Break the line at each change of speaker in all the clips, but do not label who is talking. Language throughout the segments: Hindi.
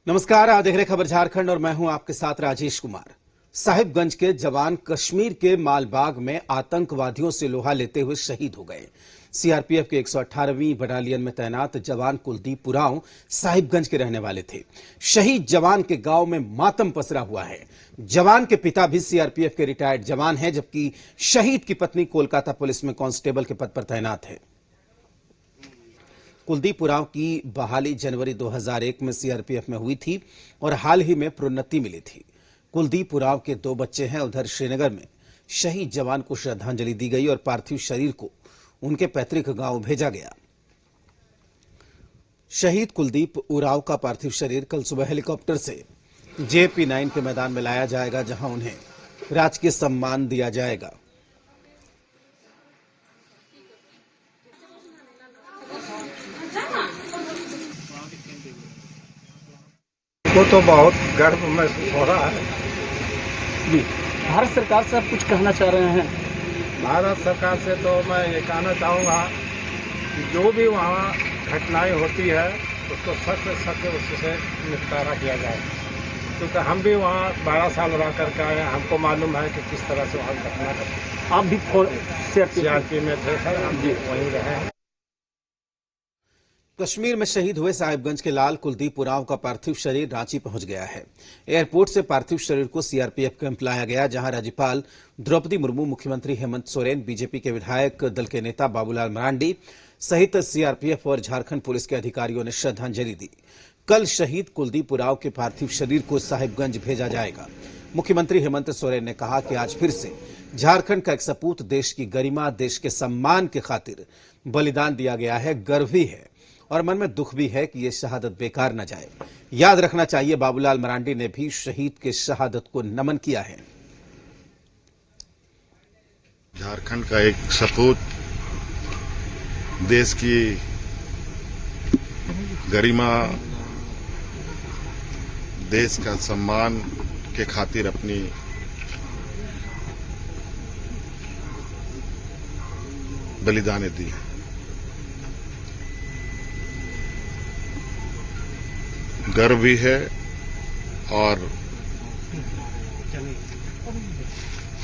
नमस्कार, आप देख रहे खबर झारखंड और मैं हूं आपके साथ राजेश कुमार। साहिबगंज के जवान कश्मीर के मालबाग में आतंकवादियों से लोहा लेते हुए शहीद हो गए। सीआरपीएफ के 118वीं बटालियन में तैनात जवान कुलदीप उरांव साहिबगंज के रहने वाले थे। शहीद जवान के गांव में मातम पसरा हुआ है। जवान के पिता भी सीआरपीएफ के रिटायर्ड जवान हैं, जबकि शहीद की पत्नी कोलकाता पुलिस में कांस्टेबल के पद पर तैनात है। कुलदीप उरांव की बहाली जनवरी 2001 में सीआरपीएफ में हुई थी और हाल ही में प्रोन्नति मिली थी। कुलदीप उरांव के 2 बच्चे हैं। उधर श्रीनगर में शहीद जवान को श्रद्धांजलि दी गई और पार्थिव शरीर को उनके पैतृक गांव भेजा गया। शहीद कुलदीप उरांव का पार्थिव शरीर कल सुबह हेलीकॉप्टर से JP9 के मैदान में लाया जाएगा, जहां उन्हें राजकीय सम्मान दिया जाएगा।
वो तो बहुत गर्व महसूस हो रहा है।
जी, भारत सरकार से आप कुछ कहना चाह रहे हैं?
भारत सरकार से तो मैं ये कहना चाहूँगा कि जो भी वहाँ घटनाएं होती है उसको सख्त से सख्त उससे निपटारा किया जाए, क्योंकि हम भी वहाँ 12 साल रह करके आए हैं। हमको मालूम है कि किस तरह से वहाँ घटना
आप भी
सीआरपी में थे सर, हम भी वहीं रहे हैं।
कश्मीर में शहीद हुए साहिबगंज के लाल कुलदीप उरांव का पार्थिव शरीर रांची पहुंच गया है। एयरपोर्ट से पार्थिव शरीर को सीआरपीएफ कैंप लाया गया, जहां राज्यपाल द्रौपदी मुर्मू, मुख्यमंत्री हेमंत सोरेन, बीजेपी के विधायक दल के नेता बाबूलाल मरांडी सहित सीआरपीएफ और झारखंड पुलिस के अधिकारियों ने श्रद्धांजलि दी। कल शहीद कुलदीप उरांव के पार्थिव शरीर को साहिबगंज भेजा जाएगा। मुख्यमंत्री हेमंत सोरेन ने कहा कि आज फिर से झारखंड का एक सपूत देश की गरिमा, देश के सम्मान के खातिर बलिदान दिया गया है। गर्व भी है और मन में दुख भी है कि ये शहादत बेकार न जाए। याद रखना चाहिए, बाबूलाल मरांडी ने भी शहीद के शहादत को नमन किया है।
झारखंड का एक सपूत, देश की गरिमा, देश का सम्मान के खातिर अपनी बलिदानें दी। गर्व भी है और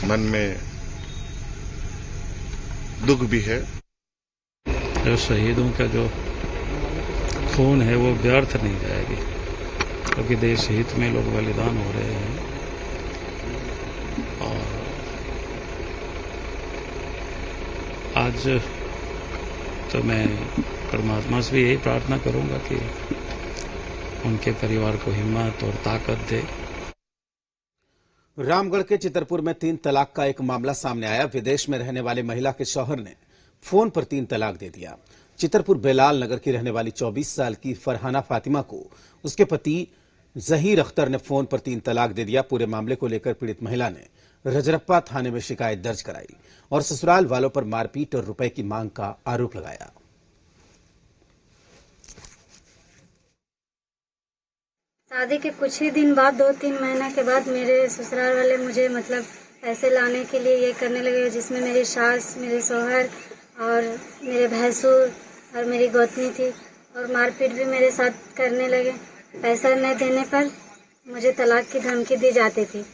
मन में दुख भी है।
जो शहीदों का जो खून है वो व्यर्थ नहीं जाएगी, क्योंकि देश हित में लोग बलिदान हो रहे हैं। और आज तो मैं परमात्मा से भी यही प्रार्थना करूंगा कि उनके परिवार को हिम्मत और ताकत दे।
रामगढ़ के चितरपुर में 3 तलाक का एक मामला सामने आया। विदेश में रहने वाली महिला के शौहर ने फोन पर 3 तलाक दे दिया। चितरपुर बेलाल नगर की रहने वाली 24 साल की फरहाना फातिमा को उसके पति जहीर अख्तर ने फोन पर 3 तलाक दे दिया। पूरे मामले को लेकर पीड़ित महिला ने रजरप्पा थाने में शिकायत दर्ज कराई और ससुराल वालों पर मारपीट और रुपए की मांग का आरोप लगाया।
शादी के कुछ ही दिन बाद, 2-3 महीने के बाद मेरे ससुराल वाले मुझे पैसे लाने के लिए ये करने लगे, जिसमें मेरी सास, मेरे शौहर और मेरे भैंसुर और मेरी गोतनी थी, और मारपीट भी मेरे साथ करने लगे। पैसा न देने पर मुझे तलाक की धमकी दी जाती थी।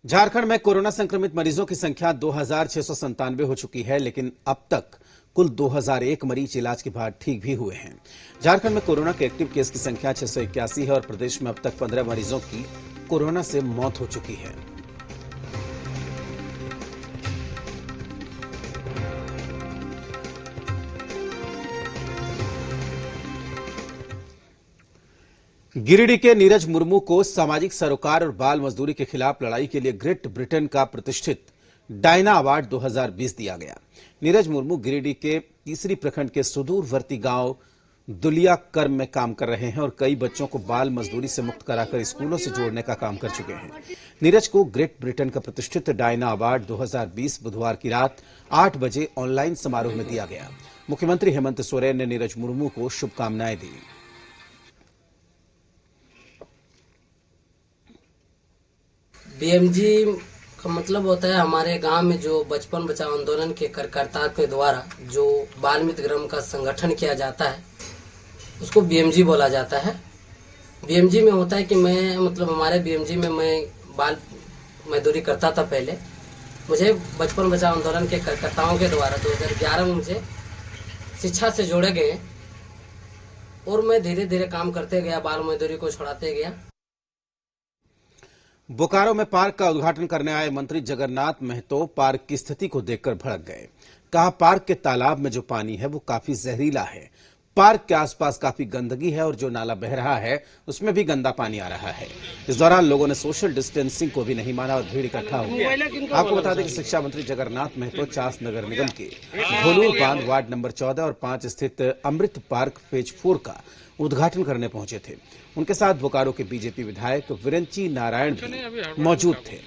झारखंड में कोरोना संक्रमित मरीजों की संख्या 2697 हो चुकी है, लेकिन अब तक कुल 2001 मरीज इलाज के बाद ठीक भी हुए हैं। झारखंड में कोरोना के एक्टिव केस की संख्या 681 है और प्रदेश में अब तक 15 मरीजों की कोरोना से मौत हो चुकी है। गिरिडीह के नीरज मुर्मू को सामाजिक सरोकार और बाल मजदूरी के खिलाफ लड़ाई के लिए ग्रेट ब्रिटेन का प्रतिष्ठित डायना अवार्ड 2020 दिया गया। नीरज मुर्मू गिरिडीह के तीसरी प्रखंड के सुदूरवर्ती गांव दुलिया कर्म में काम कर रहे हैं और कई बच्चों को बाल मजदूरी से मुक्त कराकर स्कूलों से जोड़ने का काम कर चुके हैं। नीरज को ग्रेट ब्रिटेन का प्रतिष्ठित डायना अवार्ड 2020 बुधवार की रात 8 बजे ऑनलाइन समारोह में दिया गया। मुख्यमंत्री हेमंत सोरेन ने नीरज मुर्मू को शुभकामनाएं दी।
बीएमजी का मतलब होता है हमारे गांव में जो बचपन बचाओ आंदोलन के कार्यकर्ता के द्वारा जो बाल मित्र गृह का संगठन किया जाता है उसको बीएमजी बोला जाता है। बीएमजी में होता है कि मैं मतलब हमारे बीएमजी में मैं बाल मजदूरी करता था पहले। मुझे बचपन बचाओ आंदोलन के कार्यकर्ताओं के द्वारा 2011 में मुझे शिक्षा से जोड़े गए और मैं धीरे धीरे काम करते गया, बाल मजदूरी को छुड़ाते गया।
बोकारो में पार्क का उद्घाटन करने आए मंत्री जगन्नाथ महतो पार्क की स्थिति को देखकर भड़क गए। कहा, पार्क के तालाब में जो पानी है वो काफी जहरीला है। पार्क के आसपास काफी गंदगी है और जो नाला बह रहा है उसमें भी गंदा पानी आ रहा है। इस दौरान लोगों ने सोशल डिस्टेंसिंग को भी नहीं माना और भीड़ इकट्ठा हो गया। आपको बता दें कि शिक्षा मंत्री जगन्नाथ महतो चास नगर निगम के भोलूर बांध वार्ड नंबर 14 और 5 स्थित अमृत पार्क फेज 4 का उद्घाटन करने पहुंचे थे। उनके साथ बोकारो के बीजेपी विधायक विरंची नारायण भी मौजूद थे।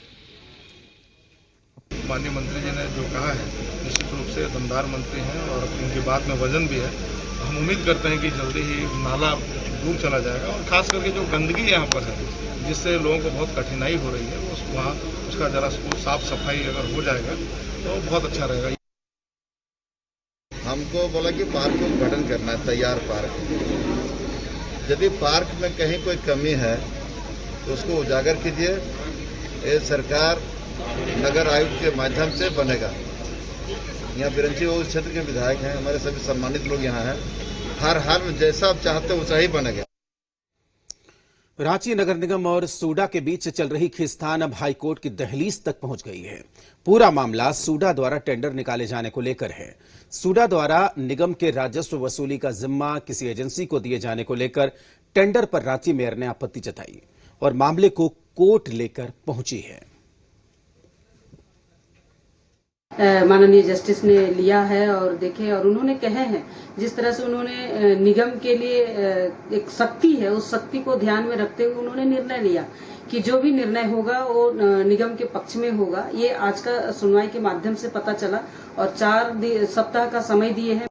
माननीय मंत्री जी ने जो कहा है निश्चित रूप से दमदार मंत्री हैं और उनकी बात में वजन भी है। हम उम्मीद करते हैं कि जल्दी ही नाला दूर चला जाएगा और खास करके जो गंदगी यहाँ पर है जिससे लोगों को बहुत कठिनाई हो रही है वहाँ उसका जरा साफ सफाई अगर हो जाएगा तो बहुत अच्छा रहेगा।
हमको बोला कि पार्क को उद्घाटन करना है, तैयार पार्क। यदि पार्क में कहीं कोई कमी है तो उसको उजागर कीजिए। ये सरकार नगर आयुक्त के माध्यम से बनेगा। यहाँ बिरंची उस क्षेत्र के विधायक हैं, हमारे सभी सम्मानित लोग यहाँ हैं। हर हाल में जैसा आप चाहते हो वैसा ही बनेगा।
रांची नगर निगम और सूडा के बीच चल रही खींचतान अब हाईकोर्ट की दहलीज तक पहुंच गई है। पूरा मामला सूडा द्वारा टेंडर निकाले जाने को लेकर है। सूडा द्वारा निगम के राजस्व वसूली का जिम्मा किसी एजेंसी को दिए जाने को लेकर टेंडर पर रांची मेयर ने आपत्ति जताई और मामले को कोर्ट लेकर पहुंची है।
माननीय जस्टिस ने लिया है और देखे और उन्होंने कहे हैं जिस तरह से उन्होंने निगम के लिए एक शक्ति है, उस शक्ति को ध्यान में रखते हुए उन्होंने निर्णय लिया कि जो भी निर्णय होगा वो निगम के पक्ष में होगा। ये आज का सुनवाई के माध्यम से पता चला और 4 सप्ताह का समय दिए हैं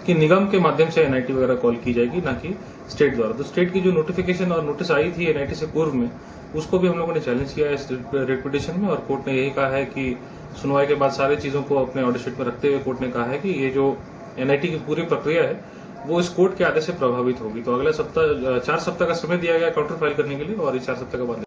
कि निगम के माध्यम से एनआईटी वगैरह कॉल की जाएगी, ना कि स्टेट द्वारा। तो स्टेट की जो नोटिफिकेशन और नोटिस आई थी एनआईटी से पूर्व में, उसको भी हम लोगों ने चैलेंज किया है इस रेट पिटीशन में और कोर्ट ने यही कहा है कि सुनवाई के बाद सारी चीजों को अपने ऑर्डर शीट में रखते हुए कोर्ट ने कहा है कि ये जो एनआईटी की पूरी प्रक्रिया है वो इस कोर्ट के आदेश से प्रभावित होगी। तो अगले सप्ताह 4 सप्ताह का समय दिया गया काउंटर फाइल करने के लिए और 4 सप्ताह के बाद।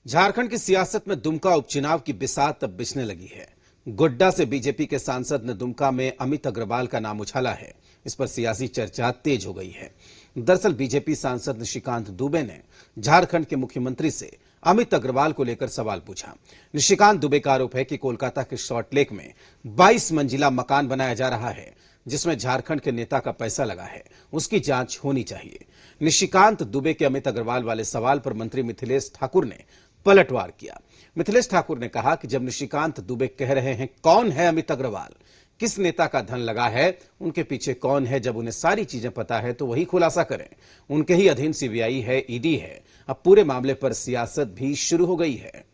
झारखंड की सियासत में दुमका उपचुनाव की बिसात अब बिछने लगी है। गोड्डा से बीजेपी के सांसद ने दुमका में अमित अग्रवाल का नाम उछाला है। इस पर सियासी चर्चा तेज हो गई है। दरअसल बीजेपी सांसद निशिकांत दुबे ने झारखंड के मुख्यमंत्री से अमित अग्रवाल को लेकर सवाल पूछा। निशिकांत दुबे का आरोप है कि कोलकाता के सॉल्ट लेक में 22 मंजिला मकान बनाया जा रहा है जिसमें झारखंड के नेता का पैसा लगा है, उसकी जांच होनी चाहिए। निशिकांत दुबे के अमित अग्रवाल वाले सवाल पर मंत्री मिथिलेश ठाकुर ने पलटवार किया। मिथिलेश ठाकुर ने कहा कि जब निशिकांत दुबे कह रहे हैं कौन है अमित अग्रवाल, किस नेता का धन लगा है, उनके पीछे कौन है, जब उन्हें सारी चीजें पता है तो वही खुलासा करें। उनके ही अधीन सीबीआई है, ईडी है। अब पूरे मामले पर सियासत भी शुरू हो गई है।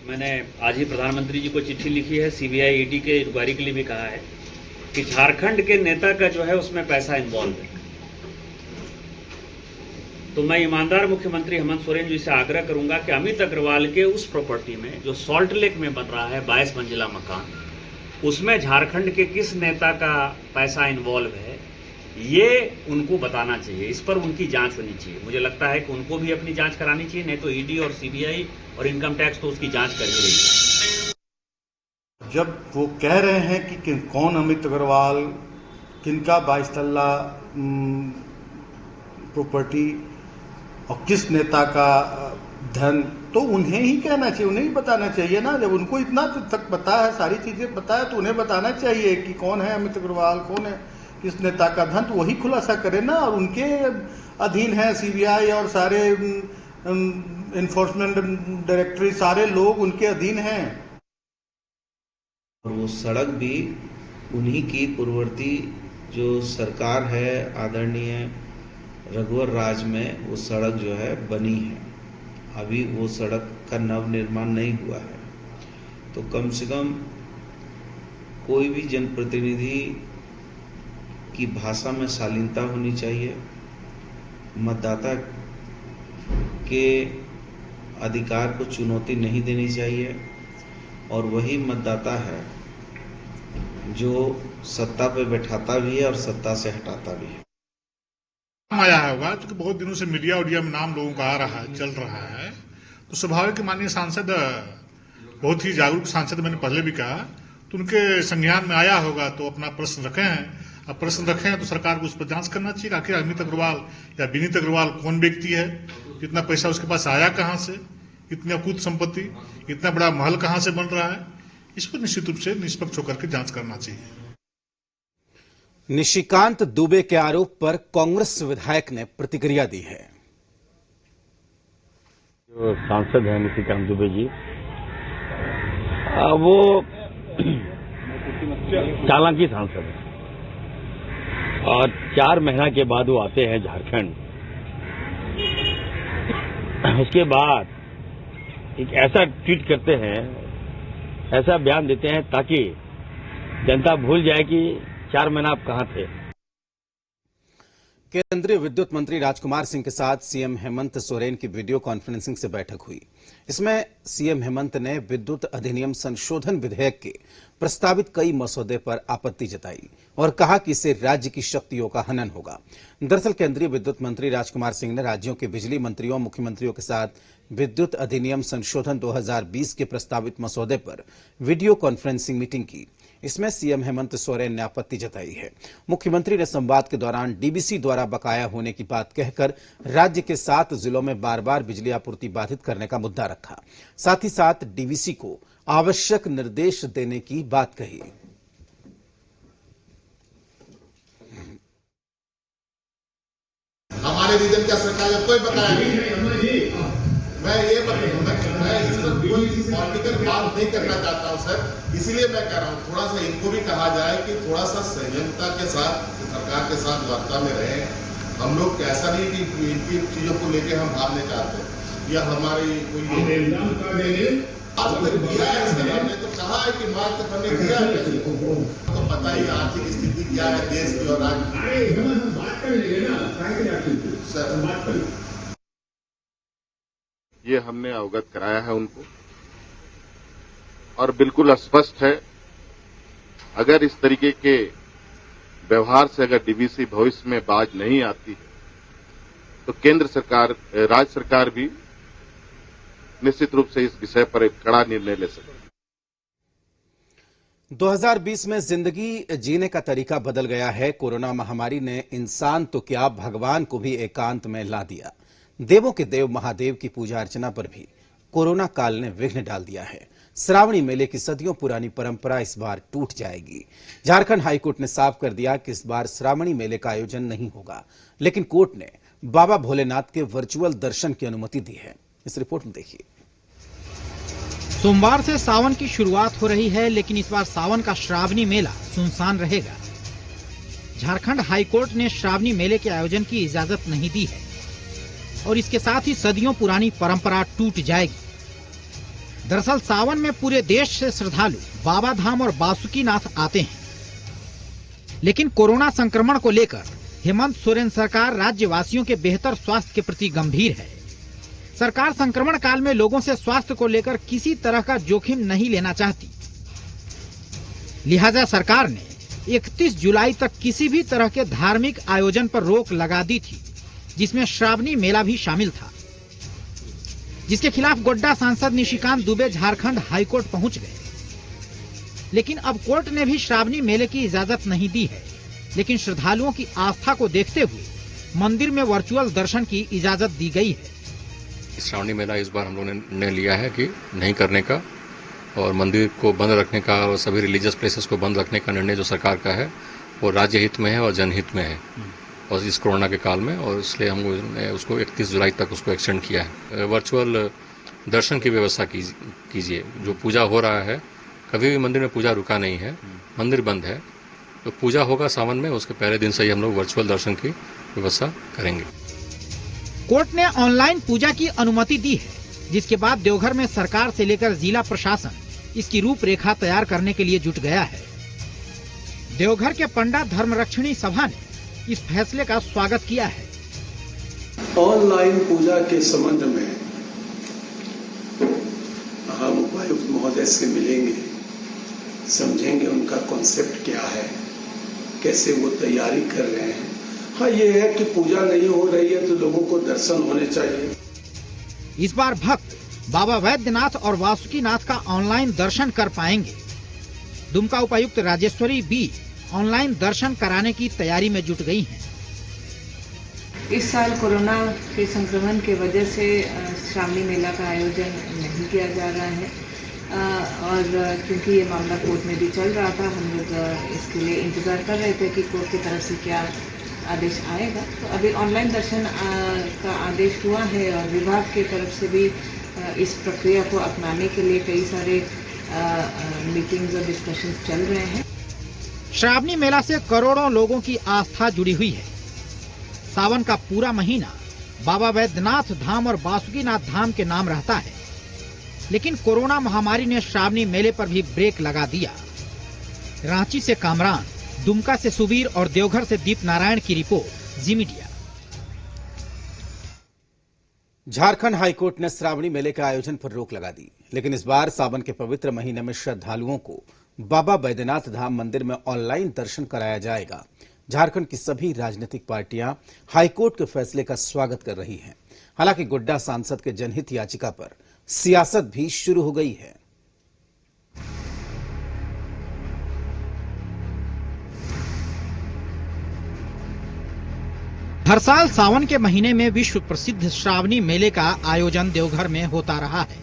मैंने आज ही प्रधानमंत्री जी को चिट्ठी लिखी है, सीबीआई ईडी के इंक्वायरी के लिए भी कहा है कि झारखंड के नेता का जो है उसमें पैसा इन्वॉल्व है। तो मैं ईमानदार मुख्यमंत्री हेमंत सोरेन जी से आग्रह करूंगा कि अमित अग्रवाल के उस प्रॉपर्टी में जो सॉल्ट लेक में बन रहा है 22 मंजिला मकान, उसमें झारखंड के किस नेता का पैसा इन्वॉल्व है ये उनको बताना चाहिए। इस पर उनकी जांच होनी चाहिए। मुझे लगता है कि उनको भी अपनी जांच करानी चाहिए, नहीं तो ईडी और सीबीआई और इनकम टैक्स तो उसकी जांच कर ही रही है।
जब वो कह रहे हैं कि कौन अमित अग्रवाल, किनका 22 तल्ला प्रॉपर्टी और किस नेता का धन, तो उन्हें ही कहना चाहिए, उन्हें ही बताना चाहिए ना। जब उनको इतना तक पता है, सारी चीजें पता है, तो उन्हें बताना चाहिए कि कौन है अमित अग्रवाल, कौन है किस नेता का धन, तो वही खुलासा करे ना। और उनके अधीन है सीबीआई और सारे इन्फोर्समेंट डायरेक्टरेट, सारे लोग उनके अधीन हैं।
और वो सड़क भी उन्हीं की पूर्ववर्ती जो सरकार है आदरणीय रघुवर राज में वो सड़क जो है बनी है। अभी वो सड़क का नव निर्माण नहीं हुआ है। तो कम से कम कोई भी जनप्रतिनिधि की भाषा में शालीनता होनी चाहिए। मतदाता के अधिकार को चुनौती नहीं देनी चाहिए। और वही मतदाता है जो सत्ता पे बैठाता भी है और सत्ता से हटाता भी है।
आया होगा क्योंकि बहुत दिनों से मीडिया उडिया में नाम लोगों का आ रहा है, चल रहा है, तो स्वाभाविक माननीय सांसद बहुत ही जागरूक सांसद, मैंने पहले भी कहा, तो उनके संज्ञान में आया होगा तो अपना प्रश्न रखे हैं। अब प्रश्न रखे हैं तो सरकार को उस पर जांच करना चाहिए। आखिर अमित अग्रवाल या विनीत अग्रवाल कौन व्यक्ति है, इतना पैसा उसके पास आया कहां से, इतनी अकूत संपत्ति, इतना बड़ा महल कहां से बन रहा है, इस पर निश्चित रूप से निष्पक्ष होकर के जांच करना चाहिए।
निशिकांत दुबे के आरोप पर कांग्रेस विधायक ने प्रतिक्रिया दी है।
जो सांसद हैं निशिकांत दुबे जी, वो चालाकी सांसद है और 4 महीना के बाद वो आते हैं झारखंड। उसके बाद एक ऐसा ट्वीट करते हैं, ऐसा बयान देते हैं ताकि जनता भूल जाए कि 4 महीना आप कहां थे।
केंद्रीय विद्युत मंत्री राजकुमार सिंह के साथ सीएम हेमंत सोरेन की वीडियो कॉन्फ्रेंसिंग से बैठक हुई। इसमें सीएम हेमंत ने विद्युत अधिनियम संशोधन विधेयक के प्रस्तावित कई मसौदे पर आपत्ति जताई और कहा कि इससे राज्य की शक्तियों का हनन होगा। दरअसल केंद्रीय विद्युत मंत्री राजकुमार सिंह ने राज्यों के बिजली मंत्रियों और मुख्यमंत्रियों के साथ विद्युत अधिनियम संशोधन 2020 के प्रस्तावित मसौदे पर वीडियो कॉन्फ्रेंसिंग मीटिंग की। इसमें सीएम हेमंत सोरेन ने आपत्ति जताई है। मुख्यमंत्री ने संवाद के दौरान डीवीसी द्वारा बकाया होने की बात कहकर राज्य के 7 जिलों में बार-बार बिजली आपूर्ति बाधित करने का मुद्दा रखा। साथ ही साथ डीवीसी को आवश्यक निर्देश देने की बात कही।
हमारे रीजन का सरकार का कोई बकाया नहीं। मैं ये मैं इस पर कोई पॉलिटिकल बात नहीं करना चाहता हूं सर, इसीलिए मैं कह रहा हूं थोड़ा सा इनको भी कहा जाए कि थोड़ा सा संयमता के साथ सरकार के साथ वार्ता में रहे। हम लोग ऐसा नहीं कि इनकी चीजों को लेके हम भागने चाहते या हमारी कोई आज तक दिया है सर, हमने तो कहा है कि आज तक हमने दिया है। तो पता ही आर्थिक स्थिति क्या है देश की और सर
ये हमने अवगत कराया है उनको और बिल्कुल स्पष्ट है, अगर इस तरीके के व्यवहार से अगर डीवीसी भविष्य में बाज नहीं आती है तो केंद्र सरकार, राज्य सरकार भी निश्चित रूप से इस विषय पर एक कड़ा निर्णय ले सकती है।
2020 में जिंदगी जीने का तरीका बदल गया है। कोरोना महामारी ने इंसान तो क्या भगवान को भी एकांत में ला दिया। देवों के देव महादेव की पूजा अर्चना पर भी कोरोना काल ने विघ्न डाल दिया है। श्रावणी मेले की सदियों पुरानी परंपरा इस बार टूट जाएगी। झारखंड हाईकोर्ट ने साफ कर दिया कि इस बार श्रावणी मेले का आयोजन नहीं होगा, लेकिन कोर्ट ने बाबा भोलेनाथ के वर्चुअल दर्शन की अनुमति दी है। इस रिपोर्ट में देखिए।
सोमवार से सावन की शुरुआत हो रही है, लेकिन इस बार सावन का श्रावणी मेला सुनसान रहेगा। झारखंड हाईकोर्ट ने श्रावणी मेले के आयोजन की इजाजत नहीं दी है और इसके साथ ही सदियों पुरानी परंपरा टूट जाएगी। दरअसल सावन में पूरे देश से श्रद्धालु बाबा धाम और बासुकीनाथ आते हैं, लेकिन कोरोना संक्रमण को लेकर हेमंत सोरेन सरकार राज्यवासियों के बेहतर स्वास्थ्य के प्रति गंभीर है। सरकार संक्रमण काल में लोगों से स्वास्थ्य को लेकर किसी तरह का जोखिम नहीं लेना चाहती। लिहाजा सरकार ने 31 जुलाई तक किसी भी तरह के धार्मिक आयोजन पर रोक लगा दी थी, जिसमें श्रावणी मेला भी शामिल था, जिसके खिलाफ गोड्डा सांसद निशिकांत दुबे झारखंड हाईकोर्ट पहुंच गए। लेकिन अब कोर्ट ने भी श्रावणी मेले की इजाजत नहीं दी है, लेकिन श्रद्धालुओं की आस्था को देखते हुए मंदिर में वर्चुअल दर्शन की इजाजत दी गई है।
श्रावणी मेला इस बार हम लोगों ने निर्णय लिया है कि नहीं करने का और मंदिर को बंद रखने का और सभी रिलीजियस प्लेसेस को बंद रखने का निर्णय जो सरकार का है वो राज्य हित में है और जनहित में है और इस कोरोना के काल में, और इसलिए हम उसको 31 जुलाई तक उसको एक्सटेंड किया है। वर्चुअल दर्शन की व्यवस्था कीजिए। जो पूजा हो रहा है, कभी भी मंदिर में पूजा रुका नहीं है, मंदिर बंद है, तो पूजा होगा सावन में, उसके पहले दिन से ही हम लोग वर्चुअल दर्शन की व्यवस्था करेंगे।
कोर्ट ने ऑनलाइन पूजा की अनुमति दी है, जिसके बाद देवघर में सरकार से लेकर जिला प्रशासन इसकी रूपरेखा तैयार करने के लिए जुट गया है। देवघर के पंडा धर्मरक्षणी सभा ने इस फैसले का स्वागत किया है।
ऑनलाइन पूजा के संबंध में हम उपायुक्त महोदय से मिलेंगे, समझेंगे उनका कॉन्सेप्ट क्या है, कैसे वो तैयारी कर रहे हैं। हाँ, ये है कि पूजा नहीं हो रही है तो लोगों को दर्शन होने चाहिए।
इस बार भक्त बाबा वैद्यनाथ और वासुकीनाथ का ऑनलाइन दर्शन कर पाएंगे। दुमका उपायुक्त राजेश्वरी बी ऑनलाइन दर्शन कराने की तैयारी में जुट गई हैं।
इस साल कोरोना के संक्रमण के वजह से श्रावणी मेला का आयोजन नहीं किया जा रहा है और क्योंकि ये मामला कोर्ट में भी चल रहा था, हम लोग इसके लिए इंतज़ार कर रहे थे कि कोर्ट की तरफ से क्या आदेश आएगा। तो अभी ऑनलाइन दर्शन का आदेश हुआ है और विभाग की तरफ से भी इस प्रक्रिया को अपनाने के लिए कई सारे मीटिंग्स और डिस्कशंस चल रहे हैं।
श्रावणी मेला से करोड़ों लोगों की आस्था जुड़ी हुई है। सावन का पूरा महीना बाबा वैद्यनाथ धाम और बासुकीनाथ धाम के नाम रहता है, लेकिन कोरोना महामारी ने श्रावणी मेले पर भी ब्रेक लगा दिया। रांची से कामरान, दुमका से सुबीर और देवघर से दीप नारायण की रिपोर्ट, जी मीडिया।
झारखंड हाईकोर्ट ने श्रावणी मेले के आयोजन पर रोक लगा दी, लेकिन इस बार सावन के पवित्र महीने में श्रद्धालुओं को बाबा बैद्यनाथ धाम मंदिर में ऑनलाइन दर्शन कराया जाएगा। झारखंड की सभी राजनीतिक पार्टियां हाईकोर्ट के फैसले का स्वागत कर रही हैं। हालांकि गोड्डा सांसद के जनहित याचिका पर सियासत भी शुरू हो गई है।
हर साल सावन के महीने में विश्व प्रसिद्ध श्रावणी मेले का आयोजन देवघर में होता रहा है।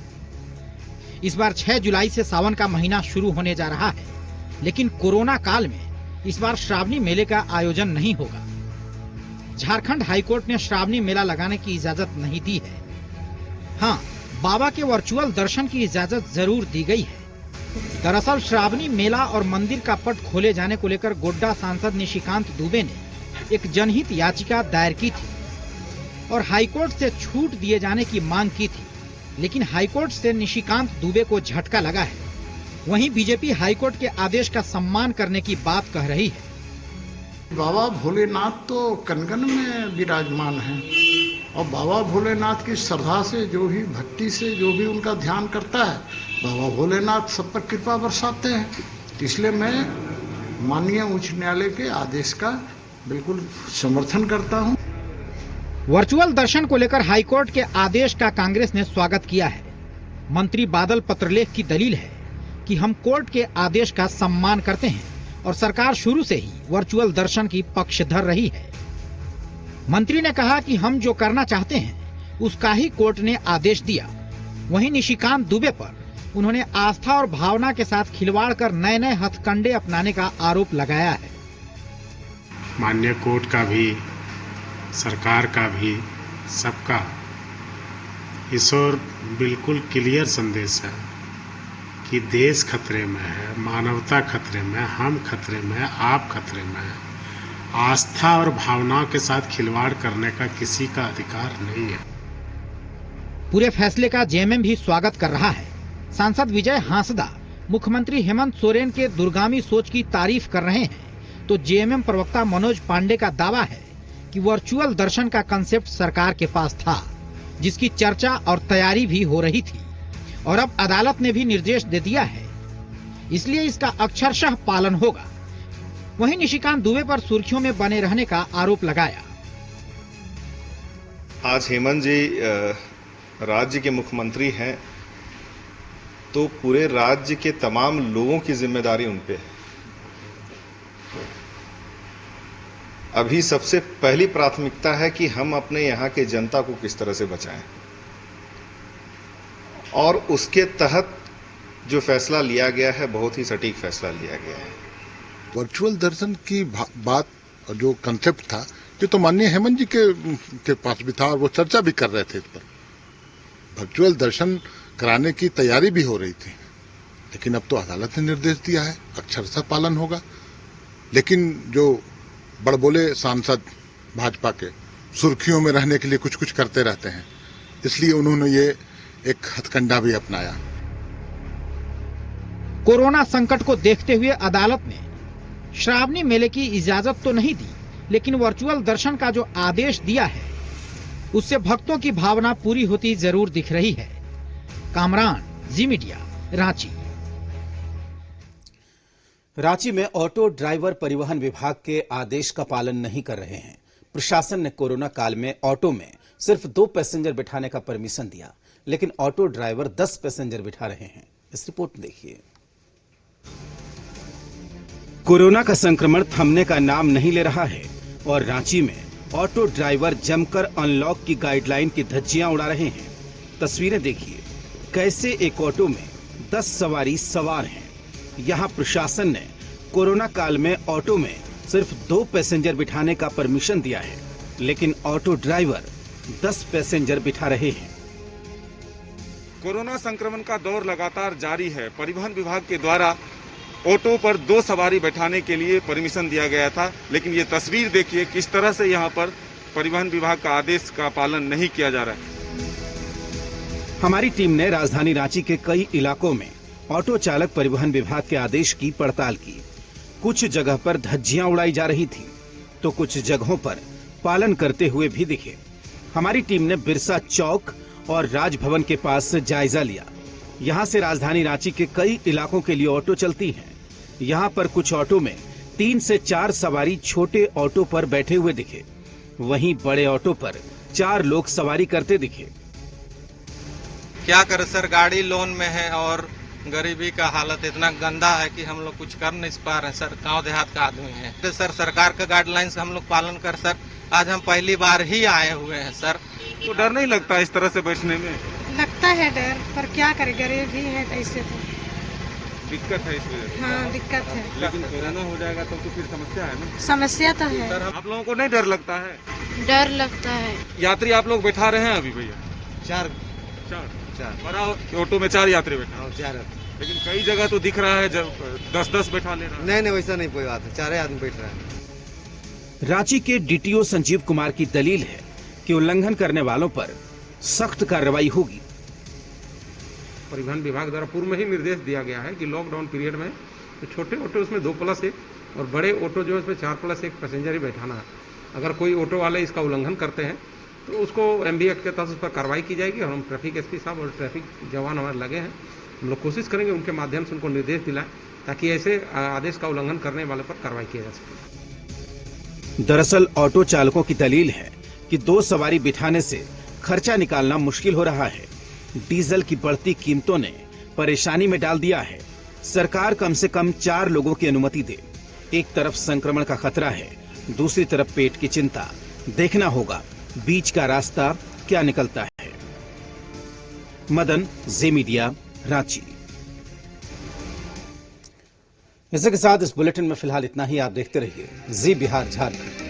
इस बार 6 जुलाई से सावन का महीना शुरू होने जा रहा है, लेकिन कोरोना काल में इस बार श्रावणी मेले का आयोजन नहीं होगा। झारखंड हाईकोर्ट ने श्रावणी मेला लगाने की इजाजत नहीं दी है। हाँ, बाबा के वर्चुअल दर्शन की इजाजत जरूर दी गई है। दरअसल श्रावणी मेला और मंदिर का पट खोले जाने को लेकर गोड्डा सांसद निशिकांत दुबे ने एक जनहित याचिका दायर की थी और हाईकोर्ट से छूट दिए जाने की मांग की थी, लेकिन हाईकोर्ट से निशिकांत दुबे को झटका लगा है। वहीं बीजेपी हाईकोर्ट के आदेश का सम्मान करने की बात कह रही है।
बाबा भोलेनाथ तो कनकन में विराजमान हैं और बाबा भोलेनाथ की श्रद्धा से जो भी भक्ति से जो भी उनका ध्यान करता है, बाबा भोलेनाथ सब पर कृपा बरसाते हैं। इसलिए मैं माननीय उच्च न्यायालय के आदेश का बिल्कुल समर्थन करता हूं।
वर्चुअल दर्शन को लेकर हाईकोर्ट के आदेश का कांग्रेस ने स्वागत किया है। मंत्री बादल पत्रलेख की दलील है कि हम कोर्ट के आदेश का सम्मान करते हैं और सरकार शुरू से ही वर्चुअल दर्शन की पक्षधर रही है। मंत्री ने कहा कि हम जो करना चाहते हैं उसका ही कोर्ट ने आदेश दिया। वहीं निशिकांत दुबे पर उन्होंने आस्था और भावना के साथ खिलवाड़ कर नए नए हथकंडे अपनाने का आरोप लगाया है।
माननीय कोर्ट का भी, सरकार का भी, सबका इस ओर बिल्कुल क्लियर संदेश है कि देश खतरे में है, मानवता खतरे में, हम खतरे में, आप खतरे में है। आस्था और भावना के साथ खिलवाड़ करने का किसी का अधिकार नहीं है।
पूरे फैसले का जेएमएम भी स्वागत कर रहा है। सांसद विजय हांसदा मुख्यमंत्री हेमंत सोरेन के दूरगामी सोच की तारीफ कर रहे हैं, तो जेएमएम प्रवक्ता मनोज पांडे का दावा है कि वर्चुअल दर्शन का कंसेप्ट सरकार के पास था, जिसकी चर्चा और तैयारी भी हो रही थी और अब अदालत ने भी निर्देश दे दिया है, इसलिए इसका अक्षरशः पालन होगा। वहीं निशिकांत दुबे पर सुर्खियों में बने रहने का आरोप लगाया।
आज हेमंत जी राज्य के मुख्यमंत्री हैं, तो पूरे राज्य के तमाम लोगों की जिम्मेदारी उन पे है। अभी सबसे पहली प्राथमिकता है कि हम अपने यहाँ के जनता को किस तरह से बचाएं, और उसके तहत जो फैसला लिया गया है बहुत ही सटीक फैसला लिया गया है।
वर्चुअल दर्शन की बात जो कंसेप्ट था, ये तो माननीय हेमंत जी के पास भी था और वो चर्चा भी कर रहे थे इस पर। वर्चुअल दर्शन कराने की तैयारी भी हो रही थी, लेकिन अब तो अदालत ने निर्देश दिया है, अक्षरशः पालन होगा। लेकिन जो बड़बोले सांसद भाजपा के सुर्खियों में रहने के लिए कुछ कुछ करते रहते हैं, इसलिए उन्होंने ये एक हथकंडा भी अपनाया।
कोरोना संकट को देखते हुए अदालत ने श्रावणी मेले की इजाजत तो नहीं दी, लेकिन वर्चुअल दर्शन का जो आदेश दिया है उससे भक्तों की भावना पूरी होती जरूर दिख रही है। कामरान, जी मीडिया, रांची।
रांची में ऑटो ड्राइवर परिवहन विभाग के आदेश का पालन नहीं कर रहे हैं। प्रशासन ने कोरोना काल में ऑटो में सिर्फ 2 पैसेंजर बिठाने का परमिशन दिया, लेकिन ऑटो ड्राइवर 10 पैसेंजर बिठा रहे हैं। इस रिपोर्ट में देखिए। कोरोना का संक्रमण थमने का नाम नहीं ले रहा है और रांची में ऑटो ड्राइवर जमकर अनलॉक की गाइडलाइन की धज्जियां उड़ा रहे हैं। तस्वीरें देखिए, कैसे एक ऑटो में 10 सवारी सवार हैं। यहां प्रशासन ने कोरोना काल में ऑटो में सिर्फ 2 पैसेंजर बिठाने का परमिशन दिया है, लेकिन ऑटो ड्राइवर 10 पैसेंजर बिठा रहे हैं।
कोरोना संक्रमण का दौर लगातार जारी है। परिवहन विभाग के द्वारा ऑटो पर 2 सवारी बैठाने के लिए परमिशन दिया गया था, लेकिन ये तस्वीर देखिए किस तरह से यहाँ पर परिवहन विभाग का आदेश का पालन नहीं किया जा रहा है।
हमारी टीम ने राजधानी रांची के कई इलाकों में ऑटो चालक परिवहन विभाग के आदेश की पड़ताल की। कुछ जगह पर धज्जियां उड़ाई जा रही थी, तो कुछ जगहों पर पालन करते हुए भी दिखे। हमारी टीम ने बिरसा चौक और राजभवन के पास जायजा लिया। यहां से राजधानी रांची के कई इलाकों के लिए ऑटो चलती हैं। यहां पर कुछ ऑटो में 3 से 4 सवारी छोटे ऑटो पर बैठे हुए दिखे, वहीं बड़े ऑटो पर 4 लोग सवारी करते दिखे।
क्या करे सर, गाड़ी लोन में है और गरीबी का हालत इतना गंदा है कि हम लोग कुछ कर नहीं पा रहे हैं सर। गांव देहात का आदमी है तो सर सरकार का गाइडलाइंस हम लोग पालन कर सर। आज हम पहली बार ही आए हुए हैं सर।
तो डर नहीं लगता इस तरह से बैठने में?
लगता है डर, पर क्या करे, गरीब ही है ऐसे तो
दिक्कत है इस वजह से।
हाँ दिक्कत है,
लेकिन कोरोना हो जाएगा तो फिर समस्या है ना।
समस्या तो है।
सर आप लोगों को नहीं डर लगता है?
डर लगता है।
यात्री आप लोग बैठा रहे हैं अभी भैया?
4
बड़ा ऑटो में 4 यात्री बैठा, लेकिन कई जगह तो दिख रहा है जब 10-10 बैठा ले रहा है।
नहीं वैसा नहीं कोई बात है, 4 आदमी बैठ रहा है।
रांची के डीटीओ संजीव कुमार की दलील है कि उल्लंघन करने वालों पर सख्त कार्रवाई होगी।
परिवहन विभाग द्वारा पूर्व में ही निर्देश दिया गया है कि लॉकडाउन पीरियड में तो छोटे ऑटो उसमें 2+1 और बड़े ऑटो जो है उसमें 4+1 पैसेंजर ही बैठाना है। अगर कोई ऑटो वाले इसका उल्लंघन करते हैं तो उसको MB एक्ट के तहत उस पर कार्रवाई की जाएगी और हम ट्रैफिक SP साहब और ट्रैफिक जवान हमारे लगे हैं। हम लोग कोशिश करेंगे उनके माध्यम से उनको निर्देश दिलाएं ताकि ऐसे आदेश का उल्लंघन करने वाले पर कार्रवाई की जा सके।
दरअसल ऑटो चालकों की दलील है कि 2 सवारी बिठाने से खर्चा निकालना मुश्किल हो रहा है। डीजल की बढ़ती कीमतों ने परेशानी में डाल दिया है। सरकार कम से कम 4 लोगों की अनुमति दे। एक तरफ संक्रमण का खतरा है, दूसरी तरफ पेट की चिंता। देखना होगा बीच का रास्ता क्या निकलता है। मदन, जी मीडिया, रांची। इसी के साथ इस बुलेटिन में फिलहाल इतना ही। आप देखते रहिए जी बिहार झारखंड।